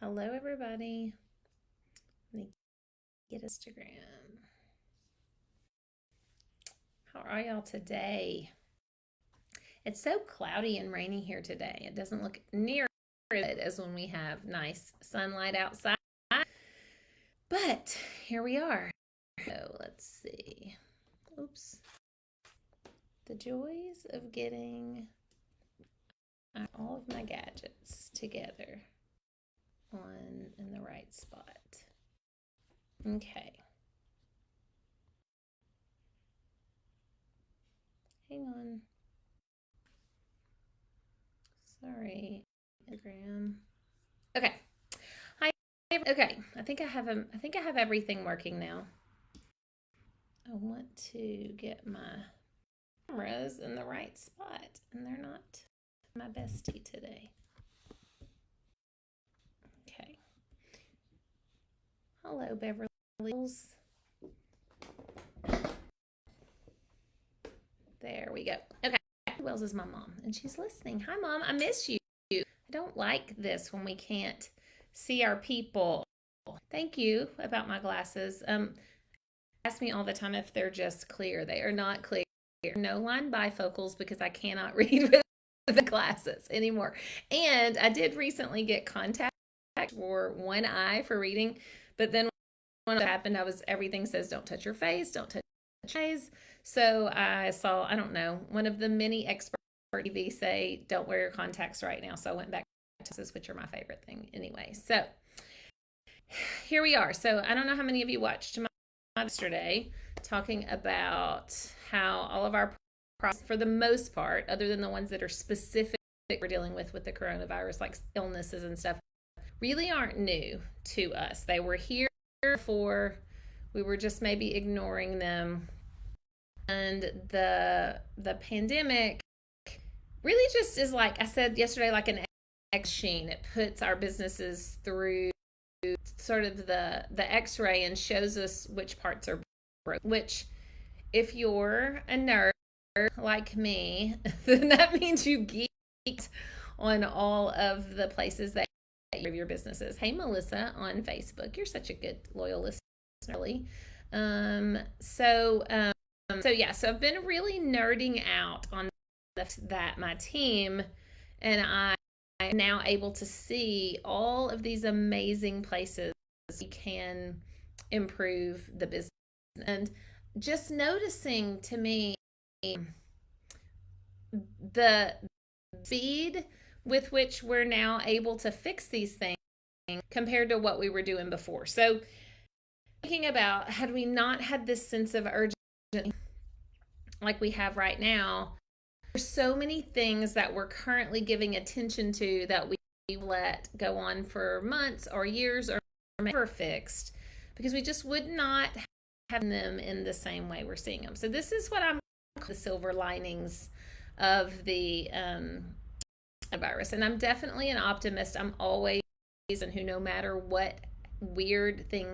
Hello, everybody. Let me get Instagram. How are y'all today? It's so cloudy and rainy here today. It doesn't look near as good as when we have nice sunlight outside. But here we are. So let's see. Oops. The joys of getting all of my gadgets together in the right spot. Okay. Hang on. Sorry, Instagram. Okay. Hi. Okay. I think I have everything working now. I want to get my cameras in the right spot, and they're not my bestie today. Okay. Hello, Beverly Hills. There we go. Okay. Wells is my mom, and she's listening. Hi, Mom. I miss you. I don't like this when we can't see our people. Thank you about my glasses. Ask me all the time if they're just clear. They are not clear. No line bifocals because I cannot read with the glasses anymore. And I did recently get contact for one eye for reading, but then when it happened, everything says don't touch your face, don't touch your eyes. So I saw, I don't know, one of the many expert TV say don't wear your contacts right now. So I went back to this, which are my favorite thing anyway. So here we are. So I don't know how many of you watched my yesterday talking about how all of our problems, for the most part, other than the ones that are specific we're dealing with the coronavirus, like illnesses and stuff, really aren't new to us. They were here before. We were just maybe ignoring them. And the pandemic really just is, like I said yesterday, like an X-machine. It puts our businesses through sort of the X-ray and shows us which parts are broken. Which, if you're a nerd like me, then that means you geeked on all of the places that you have your businesses. Hey, Melissa on Facebook, you're such a good loyal listener. Really. So I've been really nerding out on that my team and I am now able to see all of these amazing places we can improve the business. And just noticing, to me, the speed with which we're now able to fix these things compared to what we were doing before. So thinking about, had we not had this sense of urgency like we have right now, there's so many things that we're currently giving attention to that we let go on for months or years or never fixed because we just would not have them in the same way we're seeing them. So this is what I'm calling the silver linings of the virus. And I'm definitely an optimist. I'm always, and who, no matter what weird thing,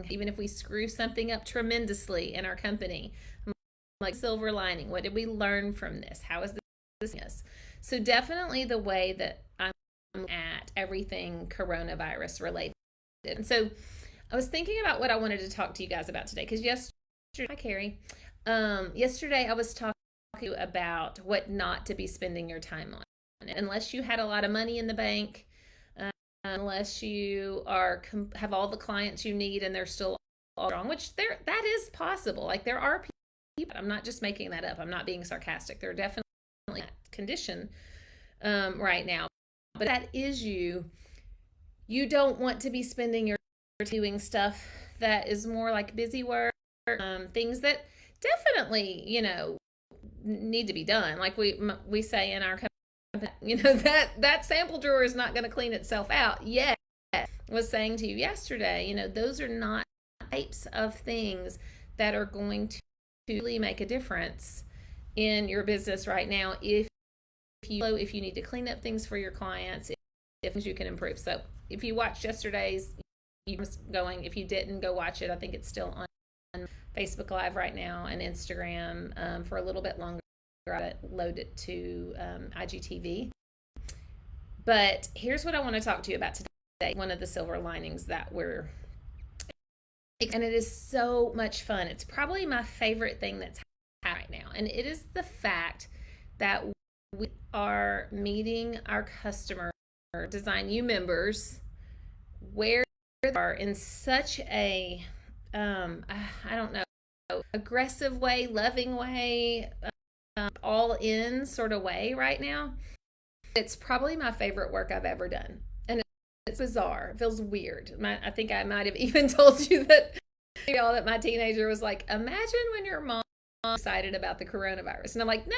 even if we screw something up tremendously in our company, I'm like, silver lining, what did we learn from this? How is this? So definitely the way that I'm at everything coronavirus related. And so I was thinking about what I wanted to talk to you guys about today, because yesterday, hi Carrie, yesterday I was talking about what not to be spending your time on, unless you had a lot of money in the bank, unless you have all the clients you need and they're still all strong, which that is possible. Like, there are people, I'm not just making that up, I'm not being sarcastic, they're definitely in that condition right now. But that is you don't want to be spending your doing stuff that is more like busy work, things that definitely need to be done. Like we say in our company, that sample drawer is not going to clean itself out yet. I was saying to you yesterday, those are not types of things that are going to really make a difference in your business right now. If you need to clean up things for your clients, if you can improve. So if you watched yesterday's, if you didn't, go watch it. I think it's still on Facebook Live right now and Instagram for a little bit longer. I load it to IGTV. But here's what I want to talk to you about today. one of the silver linings that we're, and it is so much fun. It's probably my favorite thing that's happening right now. And it is the fact that we are meeting our customer Design U members where they are in such a, I don't know, aggressive way, loving way, all in sort of way right now. It's probably my favorite work I've ever done. And it's bizarre. It feels weird. I think I might have even told you that, that my teenager was like, imagine when your mom was excited about the coronavirus. And I'm like, no,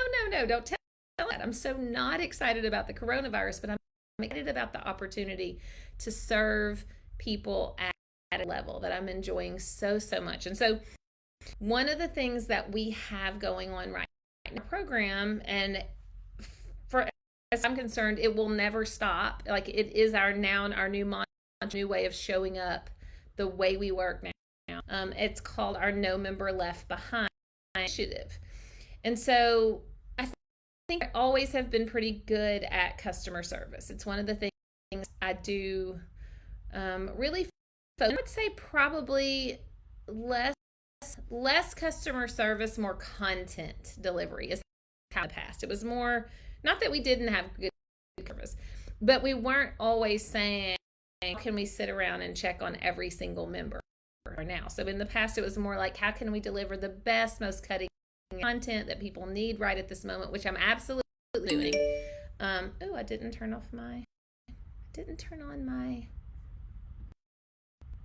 don't tell that. I'm so not excited about the coronavirus, but I'm excited about the opportunity to serve people at a level that I'm enjoying so much. And so one of the things that we have going on right now in the program, and for as I'm concerned, it will never stop. Like, it is our new way of showing up the way we work now. It's called our No Member Left Behind initiative. And so I think I always have been pretty good at customer service. It's one of the things I do really. I would say probably less customer service, more content delivery is how in the past. It was more, not that we didn't have good service, but we weren't always saying, can we sit around and check on every single member now? So in the past, it was more like, how can we deliver the best, most cutting content that people need right at this moment, which I'm absolutely doing. I didn't turn on my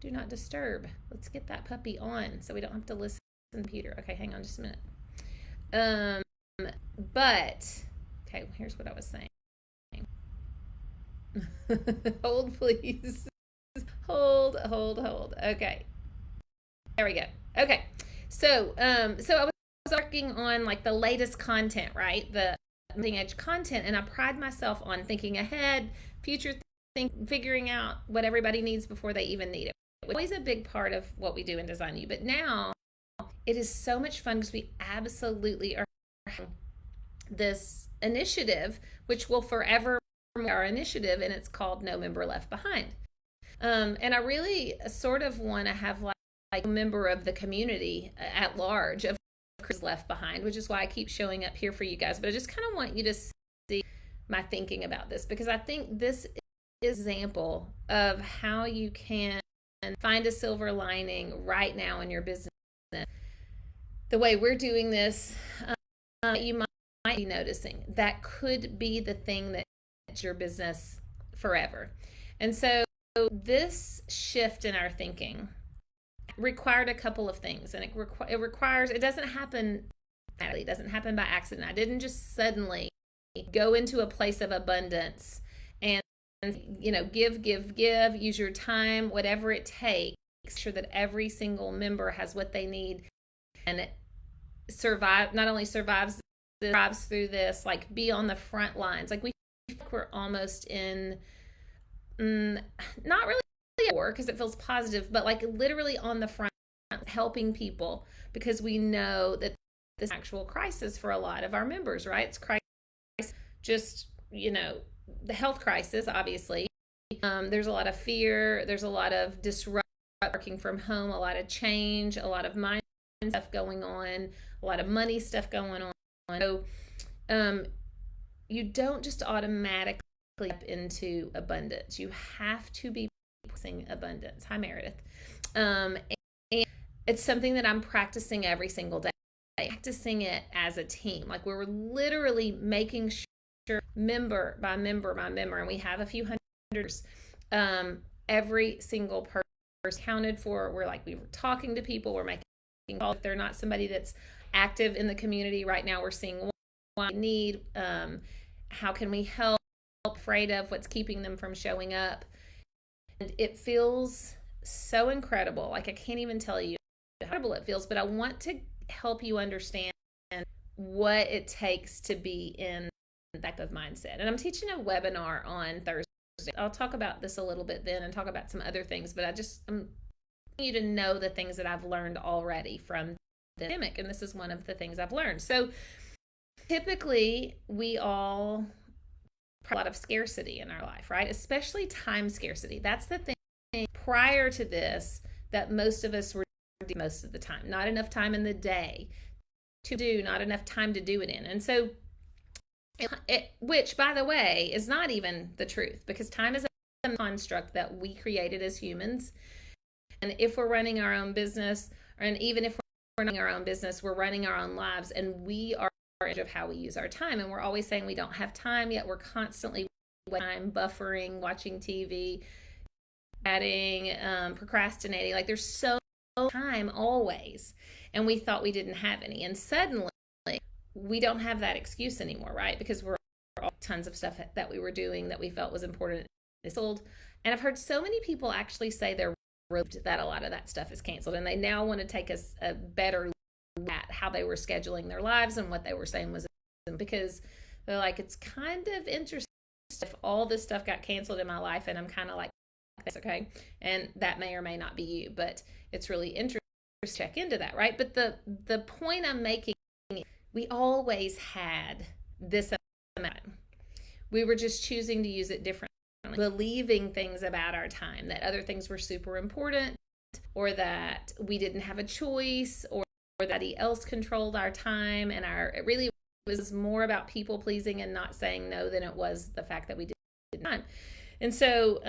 do not disturb. Let's get that puppy on so we don't have to listen to the computer. Okay, hang on just a minute. But okay, here's what I was saying. Hold, please. Hold. Okay. There we go. Okay. So I was working on like the latest content, right? The cutting edge content, and I pride myself on thinking ahead, future figuring out what everybody needs before they even need it. It's always a big part of what we do in Design U, but now it is so much fun because we absolutely are having this initiative, which will forever be our initiative, and it's called No Member Left Behind. And I really sort of want to have like a member of the community at large of left behind, which is why I keep showing up here for you guys. But I just kind of want you to see my thinking about this, because I think this is an example of how you can find a silver lining right now in your business. The way we're doing this, you might be noticing that could be the thing that's your business forever. And so this shift in our thinking required a couple of things, and it doesn't happen naturally. It doesn't happen by accident. I didn't just suddenly go into a place of abundance and give, use your time, whatever it takes, make sure that every single member has what they need and not only survives through this, like be on the front lines. Like we're almost in, not really war because it feels positive, but like literally on the front, helping people, because we know that this is an actual crisis for a lot of our members, right? It's crisis, just, the health crisis, obviously. There's a lot of fear. There's a lot of disruption, working from home, a lot of change, a lot of mind stuff going on, a lot of money stuff going on. So you don't just automatically up into abundance. You have to be practicing abundance. Hi, Meredith. And it's something that I'm practicing every single day. Practicing it as a team. Like we're literally making sure member by member, and we have a few hundreds, every single person accounted for. We were talking to people, we're making calls. If they're not somebody that's active in the community right now, we're seeing what they need, how can we help, afraid of what's keeping them from showing up. And it feels so incredible. Like I can't even tell you how incredible it feels, but I want to help you understand what it takes to be in that type of mindset. And I'm teaching a webinar on Thursday. I'll talk about this a little bit then and talk about some other things, but I'm wanting you to know the things that I've learned already from the pandemic, and this is one of the things I've learned. So typically we all a lot of scarcity in our life, right? Especially time scarcity. That's the thing prior to this that most of us were doing most of the time. Not enough time in the day to do, not enough time to do it in. And so, which, by the way, is not even the truth, because time is a construct that we created as humans. And if we're running our own business, and even if we're running our own business, we're running our own lives, and we are in charge of how we use our time. And we're always saying we don't have time, yet we're constantly buffering, watching TV, chatting, procrastinating. Like, there's so much time always, and we thought we didn't have any. And suddenly, we don't have that excuse anymore, right? Because we're all tons of stuff that we were doing that we felt was important. It's old. And I've heard so many people actually say they're relieved that a lot of that stuff is canceled, and they now want to take a better look at how they were scheduling their lives and what they were saying was, because they're like, it's kind of interesting if all this stuff got canceled in my life, and I'm kind of like, that's okay. And that may or may not be you, but it's really interesting to check into that, right? But the point I'm making, we always had this amount. We were just choosing to use it differently, believing things about our time, that other things were super important, or that we didn't have a choice, or that somebody else controlled our time. And it really was more about people pleasing and not saying no than it was the fact that we did not. And so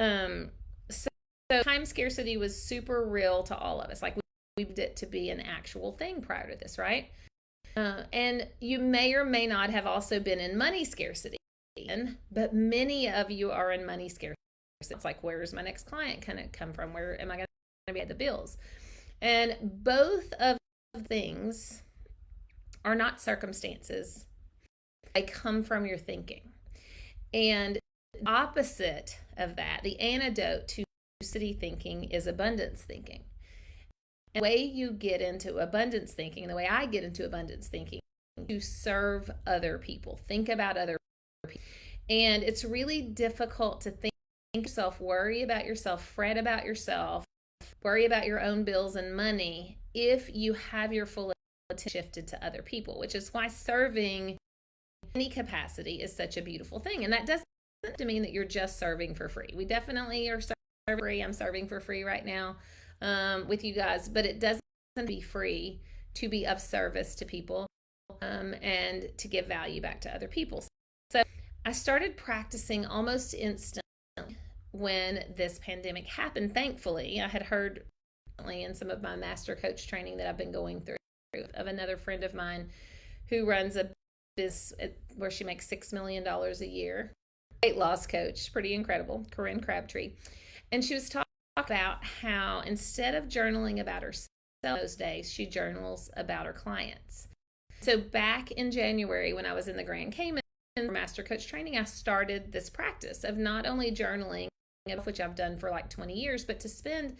time scarcity was super real to all of us. Like, we believed it to be an actual thing prior to this, right? And you may or may not have also been in money scarcity, but many of you are in money scarcity. It's like, where's my next client going to come from? Where am I going to pay the bills? And both of the things are not circumstances. They come from your thinking. And the opposite of that, the antidote to scarcity thinking, is abundance thinking. And the way you get into abundance thinking, the way I get into abundance thinking, to serve other people, think about other people. And it's really difficult to think yourself, worry about yourself, fret about yourself, worry about your own bills and money if you have your full attention shifted to other people, which is why serving in any capacity is such a beautiful thing. And that doesn't mean that you're just serving for free. We definitely are serving for free. I'm serving for free right now with you guys, but it doesn't be free to be of service to people and to give value back to other people. So I started practicing almost instantly when this pandemic happened. Thankfully, I had heard in some of my master coach training that I've been going through of another friend of mine who runs a business where she makes $6 million a year. Weight loss coach, pretty incredible, Corinne Crabtree. And she was talking about how instead of journaling about herself those days, she journals about her clients. So back in January, when I was in the Grand Cayman master coach training, I started this practice of not only journaling, which I've done for like 20 years, but to spend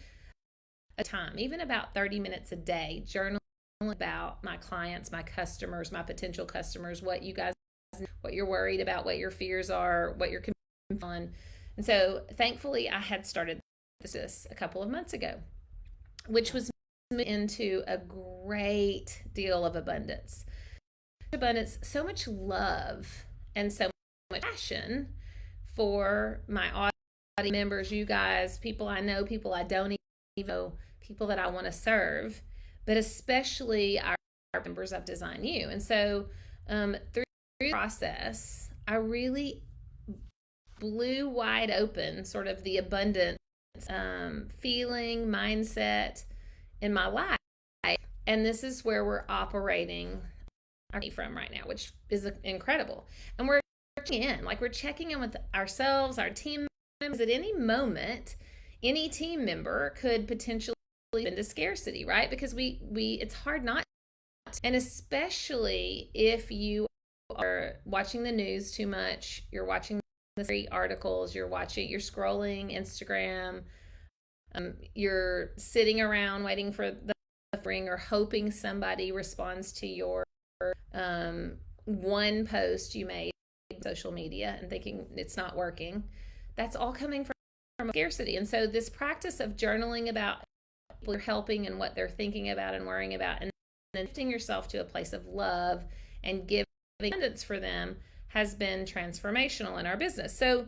a time, even about 30 minutes a day, journaling about my clients, my customers, my potential customers, what you guys, what you're worried about, what your fears are, what you're confused on. And so thankfully I had started this a couple of months ago, which was into a great deal of abundance, so much love and so much passion for my audience members, you guys, people I know, people I don't even know, people that I want to serve, but especially our members of Design You. And so through the process, I really blew wide open sort of the abundance feeling, mindset in my life. And this is where we're operating from right now, which is incredible. And we're checking in with ourselves, our team members. At any moment, any team member could potentially be into scarcity, right? Because we it's hard not to. And especially if you are watching the news too much, you're watching the articles, you're scrolling Instagram, you're sitting around waiting for the ring or hoping somebody responds to your one post you made on social media and thinking it's not working. That's all coming from scarcity. And so this practice of journaling about people you're helping and what they're thinking about and worrying about, and then lifting yourself to a place of love and giving abundance for them, has been transformational in our business. So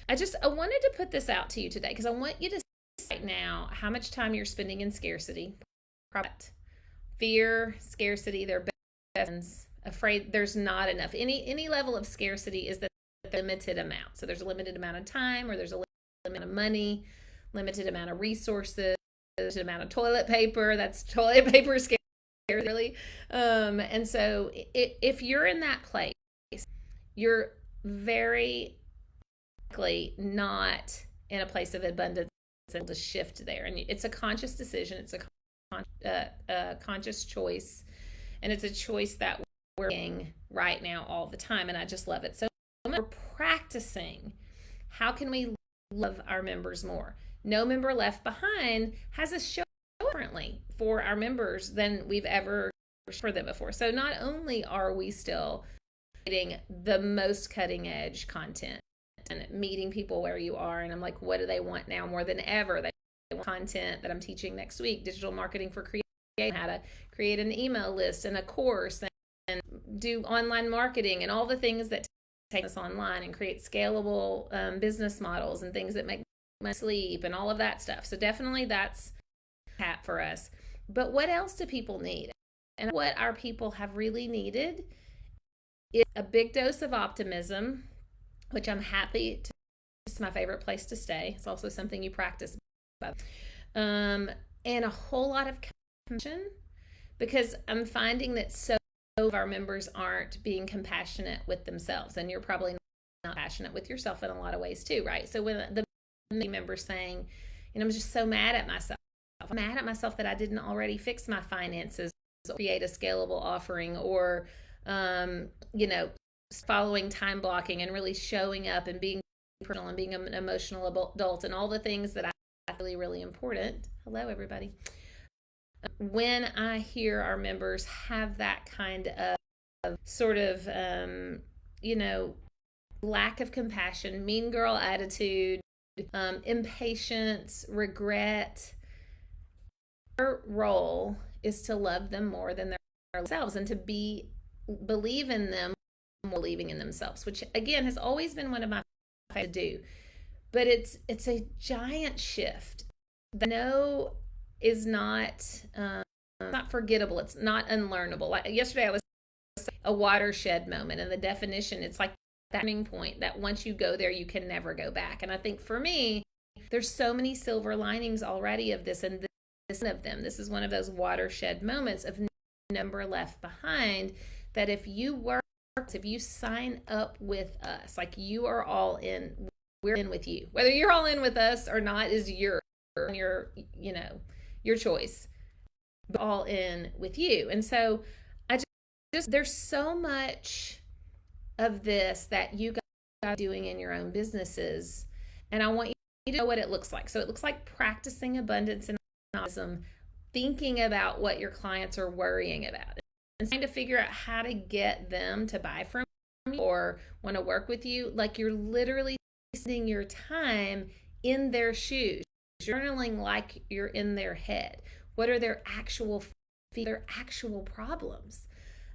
I wanted to put this out to you today because I want you to see right now how much time you're spending in scarcity, fear, scarcity, their best, afraid there's not enough. Any level of scarcity is the limited amount. So there's a limited amount of time, or there's a limited amount of money, limited amount of resources, limited amount of toilet paper. That's toilet paper scarcity, really. And so if you're in that place, you're very likely not in a place of abundance and to shift there. And it's a conscious decision. It's a conscious choice. And it's a choice that we're making right now all the time. And I just love it. So we're practicing. How can we love our members more? No Member Left Behind has a show differently for our members than we've ever for them before. So not only are we still creating the most cutting edge content and meeting people where you are, and I'm like, what do they want now more than ever? They want content that I'm teaching next week, digital marketing for creators, how to create an email list and a course and do online marketing and all the things that take us online and create scalable business models and things that make money sleep and all of that stuff. So definitely that's hat for us. But what else do people need? And what our people have really needed is a big dose of optimism, which I'm happy to. It's my favorite place to stay. It's also something you practice. And a whole lot of compassion, because I'm finding that so of our members aren't being compassionate with themselves, and you're probably not passionate with yourself in a lot of ways too, right? So when the members saying, I'm just so mad at myself. I'm mad at myself that I didn't already fix my finances, or create a scalable offering, or following time blocking and really showing up and being personal and being an emotional adult and all the things that I really, really important. Hello, everybody. When I hear our members have that kind of sort of, lack of compassion, mean girl attitude, impatience, regret, our role is to love them more than themselves and to believe in them more, believing in themselves, which again has always been one of my favorites to do. But it's a giant shift that I know is not forgettable. It's not unlearnable. Like yesterday I was a watershed moment, and the definition, it's like that turning point that once you go there you can never go back. And I think for me, there's so many silver linings already of this, and this of them. This is one of those watershed moments of Number Left Behind, that if you sign up with us, like you are all in, we're in with you. Whether you're all in with us or not is your choice. But all in with you. And so I just there's so much of this that you guys are doing in your own businesses, and I want you to know what it looks like. So it looks like practicing abundance and optimism, thinking about what your clients are worrying about, and trying to figure out how to get them to buy from you or want to work with you. Like you're literally spending your time in their shoes, journaling like you're in their head. What are their actual problems?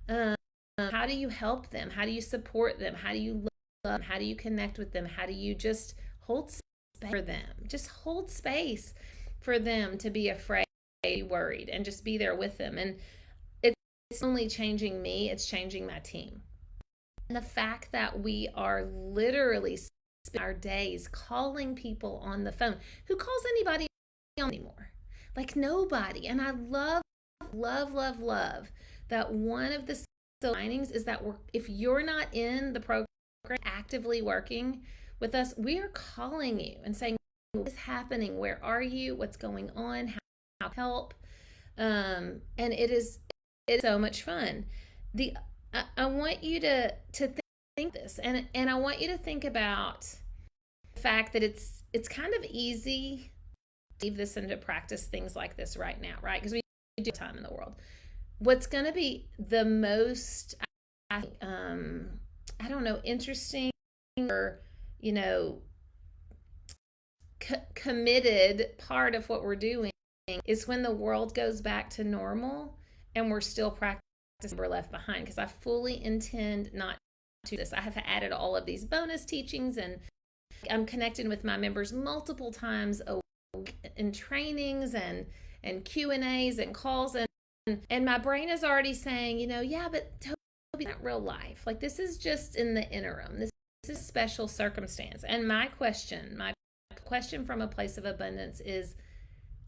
How do you help them? How do you support them? How do you love them? How do you connect with them? How do you just hold space for them? Just hold space for them to be afraid, be worried, and just be there with them. And it's only changing me, it's changing my team. And the fact that we are literally spending our days calling people on the phone. Who calls anybody anymore? Like nobody. And I love that one of the silver linings is that if you're not in the program actively working with us, we are calling you and saying, what is happening? Where are you? What's going on? How to help? And it's so much fun. I want you to think this, and I want you to think about the fact that it's kind of easy to leave this and to practice things like this right now, right? Because we do time in the world. What's going to be the most, interesting or, committed part of what we're doing is when the world goes back to normal and we're still practicing Number Left Behind, because I fully intend not to this. I have added all of these bonus teachings, and I'm connecting with my members multiple times a week in trainings and Q&As and calls, and my brain is already saying, yeah, but Toby, not real life. Like, this is just in the interim. This is a special circumstance. And my question from a place of abundance is,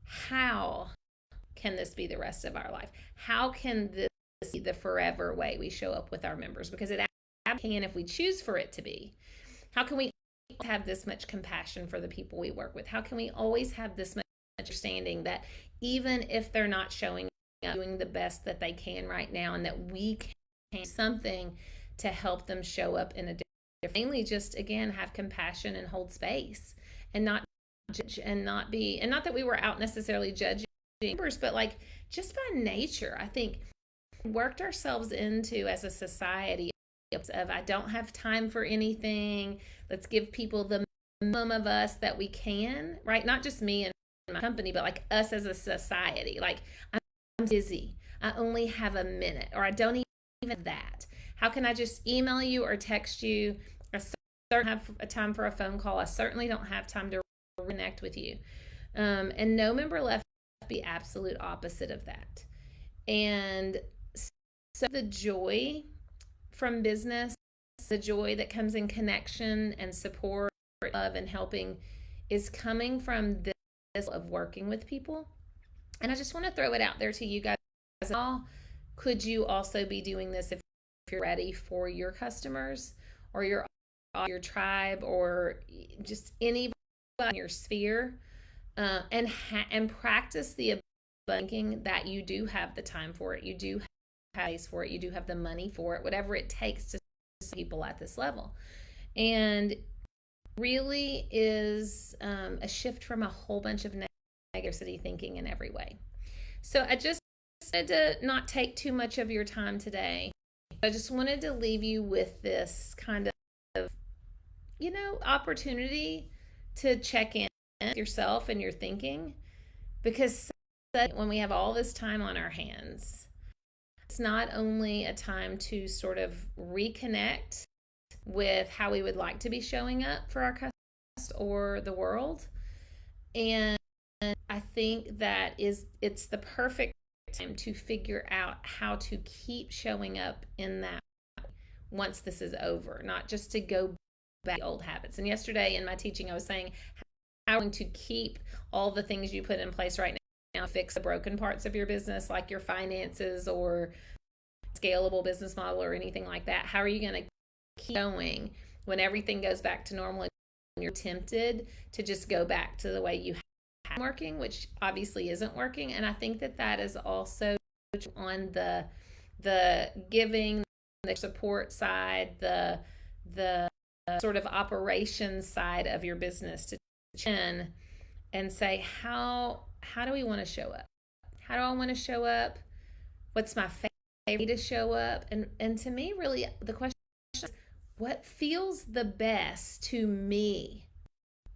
how can this be the rest of our life? How can this be the forever way we show up with our members? Because it can, if we choose for it to be. How can we have this much compassion for the people we work with? How can we always have this much understanding that even if they're not showing up, doing the best that they can right now, and that we can do something to help them show up in a different, mainly just, again, have compassion and hold space and not judge and not that we were out necessarily judging members, but like, just by nature, I think we worked ourselves into, as a society, of I don't have time for anything. Let's give people the minimum of us that we can, right? Not just me and my company, but like us as a society. Like, I'm busy. I only have a minute, or I don't even that. How can I just email you or text you? I certainly have a time for a phone call. I certainly don't have time to connect with you. And No Member Left be absolute opposite of that. And so the joy from business, the joy that comes in connection and support, love, and helping, is coming from this of working with people. And I just want to throw it out there to you guys. How could you also be doing this if you're ready for your customers or your tribe, or just anybody in your sphere, and practice the thinking that you do have the time for it, you do have place for it, you do have the money for it, whatever it takes to see people at this level. And really is a shift from a whole bunch of negativity thinking in every way. So I just wanted to not take too much of your time today. I just wanted to leave you with this kind of, opportunity to check in with yourself and your thinking, because when we have all this time on our hands, it's not only a time to sort of reconnect with how we would like to be showing up for our customers or the world. And I think that it's the perfect time to figure out how to keep showing up in that once this is over, not just to go back to old habits. And yesterday in my teaching, I was saying how to keep all the things you put in place right now, fix the broken parts of your business, like your finances or scalable business model or anything like that. How are you going to keep going when everything goes back to normal and you're tempted to just go back to the way you have working, which obviously isn't working? And I think that is also on the giving, the support side, the sort of operations side of your business, to chin and say, how do we want to show up? How do I want to show up? What's my favorite way to show up? And to me, really, the question is, what feels the best to me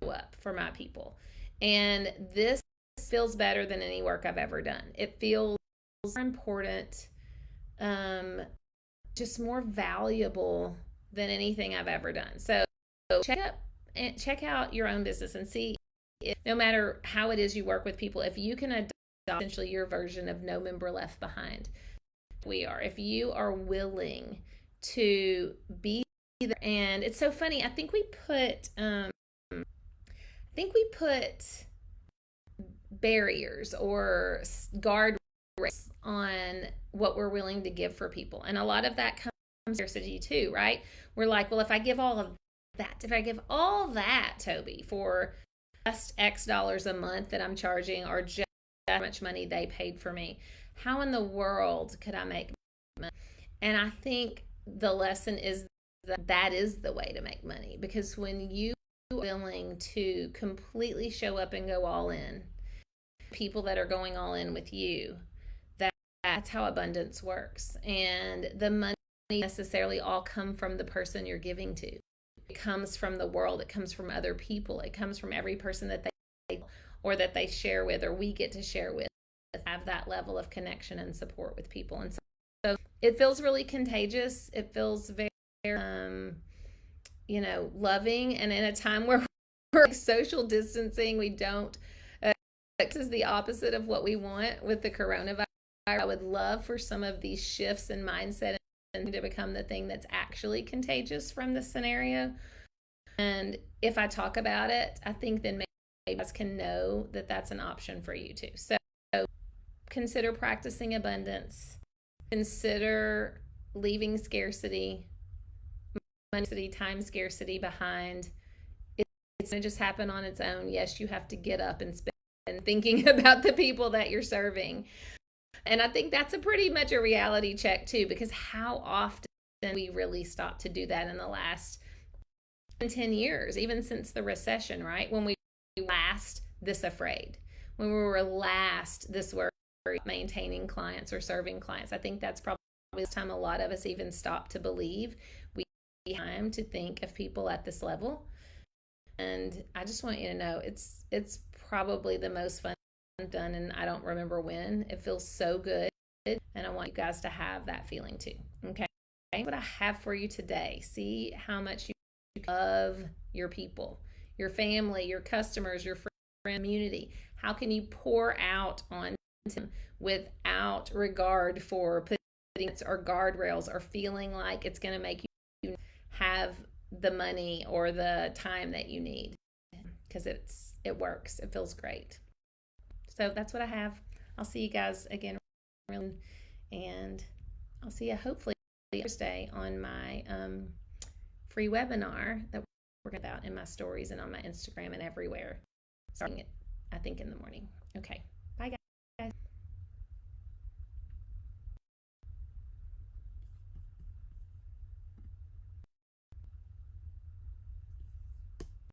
to show up for my people? And this feels better than any work I've ever done. It feels more important, just more valuable than anything I've ever done. So check out your own business and see, if, no matter how it is you work with people, if you can adopt essentially your version of No Member Left Behind. If you are willing to be there. And it's so funny, I think we put barriers or guardrails on what we're willing to give for people. And a lot of that comes from scarcity too, right? We're like, well, if I give all that, Toby, for just X dollars a month that I'm charging, or just how much money they paid for me, how in the world could I make money? And I think the lesson is that is the way to make money, because when you are willing to completely show up and go all in, people that are going all in with you, that's how abundance works. And the money necessarily all come from the person you're giving to. It comes from the world. It comes from other people. It comes from every person that they share with, or we get to share with, have that level of connection and support with people. And so it feels really contagious. It feels very loving, and in a time where we're social distancing, we don't. This is the opposite of what we want with the coronavirus. I would love for some of these shifts in mindset to become the thing that's actually contagious from this scenario. And if I talk about it, I think then maybe you guys can know that that's an option for you too. So consider practicing abundance. Consider leaving scarcity, money, time scarcity behind. It's going to just happen on its own. Yes, you have to get up and spend thinking about the people that you're serving. And I think that's a pretty much a reality check too, because how often we really stopped to do that in the last 10 years, even since the recession, right? When we were last this afraid, when we were last this worried maintaining clients or serving clients. I think that's probably the time a lot of us even stopped to believe we have time to think of people at this level. And I just want you to know it's probably the most fun done, and I don't remember when. It feels so good, and I want you guys to have that feeling too. Okay, what I have for you today. See how much you love your people, your family, your customers, your friend community. How can you pour out on them without regard for putting or guardrails or feeling like it's going to make you have the money or the time that you need? Because it works. It feels great. So that's what I have. I'll see you guys again, and I'll see you hopefully Thursday on my free webinar that we're about in my stories and on my Instagram and everywhere. Starting it, I think, in the morning. Okay.